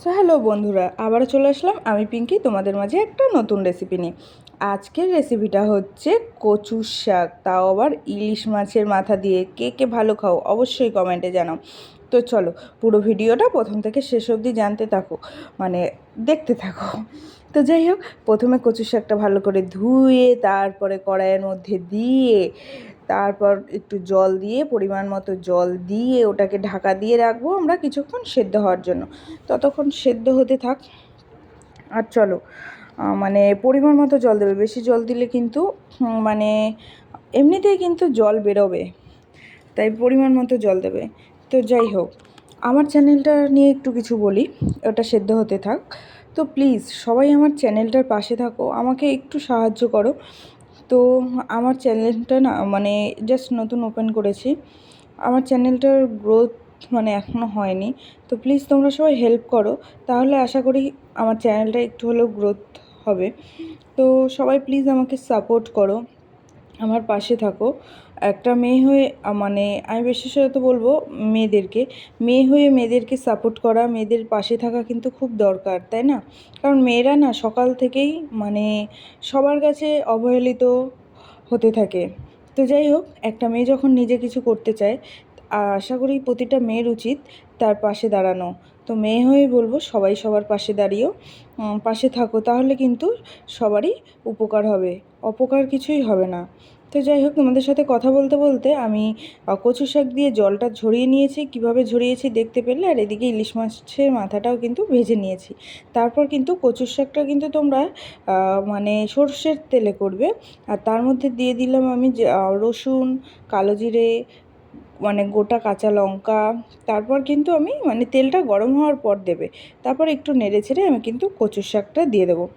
So hello বন্ধুরা, আবারও চলে আসলাম আমি পিঙ্কি তোমাদের মাঝে একটা নতুন রেসিপি নিয়ে। আজকের রেসিপিটা হচ্ছে কচুর শাক, তাও আবার ইলিশ মাছের মাথা দিয়ে। কে কে ভালো খাও অবশ্যই কমেন্টে জানাও। তো চলো পুরো ভিডিওটা প্রথম থেকে শেষ অবধি জানতে থাকো, মানে দেখতে থাকো। তো যাই হোক, প্রথমে কচুর শাকটা ভালো করে ধুয়ে তারপরে কড়াইয়ের মধ্যে দিয়ে তারপর একটু জল দিয়ে, পরিমাণ মতো জল দিয়ে ওটাকে ঢাকা দিয়ে রাখবো আমরা কিছুক্ষণ সেদ্ধ হওয়ার জন্য। ততক্ষণ সেদ্ধ হতে থাক। আর চলো, মানে পরিমাণ মতো জল দেবে, বেশি জল দিলে কিন্তু মানে এমনিতেই কিন্তু জল বেরোবে, তাই পরিমাণ মতো জল দেবে। তো যাই হোক, আমার চ্যানেলটা নিয়ে একটু কিছু বলি, ওটা সেদ্ধ হতে থাক। তো প্লিজ সবাই আমার চ্যানেলটার পাশে থাকো, আমাকে একটু সাহায্য করো। তো আমার চ্যানেলটা না, মানে জাস্ট নতুন ওপেন করেছি, আমার চ্যানেলটার গ্রোথ মানে এখনও হয়নি। তো প্লিজ তোমরা সবাই হেল্প করো, তাহলে আশা করি আমার চ্যানেলটা একটু হলেও গ্রোথ হবে। তো সবাই প্লিজ আমাকে সাপোর্ট করো, আমার পাশে থাকো। একটা মেয়ে হয়ে মানে আমি বিশেষত বলবো মেয়েদেরকে, মেয়ে হয়ে মেয়েদেরকে সাপোর্ট করা, মেয়েদের পাশে থাকা কিন্তু খুব দরকার, তাই না? কারণ মেয়েরা না সকাল থেকেই মানে সবার কাছে অবহেলিত হতে থাকে। তো যাই হোক, একটা মেয়ে যখন নিজে কিছু করতে চায়, আশা করি প্রতিটা মেয়ের উচিত তার পাশে দাঁড়ানো। তো মেয়ে হয়ে বলবো সবাই সবার পাশে দাঁড়িয়েও পাশে থাকো, তাহলে কিন্তু সবারই উপকার হবে, অপকার কিছুই হবে না। তো যাই হোক, তোমাদের সাথে কথা বলতে বলতে আমি কচু শাক দিয়ে জলটা ঝরিয়ে নিয়েছি, কিভাবে ঝরিয়েছি দেখতে পেলে। আর এদিকে ইলিশ মাছের মাথাটাও কিন্তু ভেজে নিয়েছি। তারপর কিন্তু কচুর শাকটা কিন্তু তোমরা মানে সর্ষের তেলে করবে। আর তার মধ্যে দিয়ে দিলাম আমি যে রসুন, কালো জিরে, মানে গোটা কাঁচা লঙ্কা। তারপর কিন্তু আমি মানে তেলটা গরম হওয়ার পর দেবে, তারপর একটু নেড়ে ছেড়ে আমি কিন্তু কচুর শাকটা দিয়ে দেবো।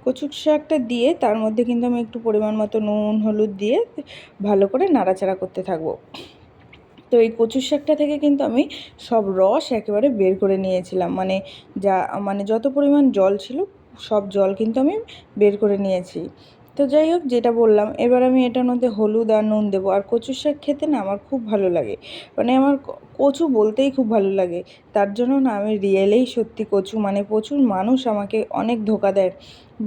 কচুর শাকটা দিয়ে তার মধ্যে কিন্তু আমি একটু পরিমাণ মতো নুন হলুদ দিয়ে ভালো করে নাড়াচাড়া করতে থাকবো। তো এই কচুর শাকটা থেকে কিন্তু আমি সব রস একেবারে বের করে নিয়েছিলাম, মানে যা মানে যত পরিমাণ জল ছিল সব জল কিন্তু আমি বের করে নিয়েছি। তো যাই হোক, যেটা বললাম, এবার আমি এটার মধ্যে হলুদ আর নুন দেবো। আর কচুর শাক খেতে না আমার খুব ভালো লাগে, মানে আমার কচু বলতেই খুব ভালো লাগে। তার জন্য না আমি রিয়েলেই সত্যি কচু, মানে প্রচুর মানুষ আমাকে অনেক ধোঁকা দেয়।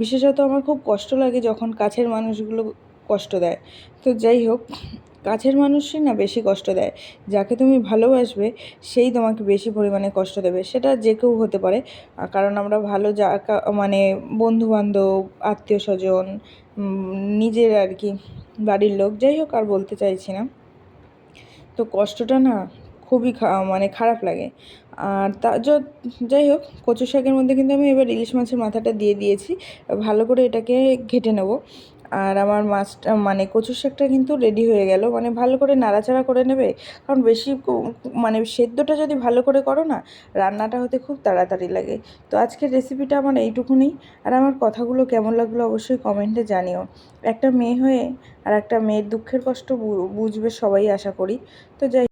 বিশেষত আমার খুব কষ্ট লাগে যখন কাছের মানুষগুলো কষ্ট দেয়। তো যাই হোক, কাছের মানুষই না বেশি কষ্ট দেয়, যাকে তুমি ভালোবাসবে সেই তোমাকে বেশি পরিমাণে কষ্ট দেবে, সেটা যে কেউ হতে পারে। কারণ আমরা ভালো মানে বন্ধুবান্ধব, আত্মীয় স্বজন, নিজের আর কি বাড়ির লোক, যাই হোক আর বলতে চাইছি না। তো কষ্টটা না খুবই মানে খারাপ লাগে। আর যাই হোক, কচু শাকের মধ্যে কিন্তু আমি এবার ইলিশ মাছের মাথাটা দিয়ে দিয়েছি, ভালো করে এটাকে ঘেটে নেব। আর আমার মাছটা মানে কচু শাকটা কিন্তু রেডি হয়ে গেল, মানে ভালো করে নাড়াচাড়া করে নেবে। কারণ বেশি মানে সেদ্ধটা যদি ভালো করে করো না, রান্নাটা হতে খুব তাড়াতাড়ি লাগে। তো আজকের রেসিপিটা আমার এইটুকুনি। আর আমার কথাগুলো কেমন লাগলো অবশ্যই কমেন্টে জানিও। একটা মেয়ে হয়ে আর একটা মেয়ের দুঃখের কষ্ট বুঝবে সবাই আশা করি। তো যাই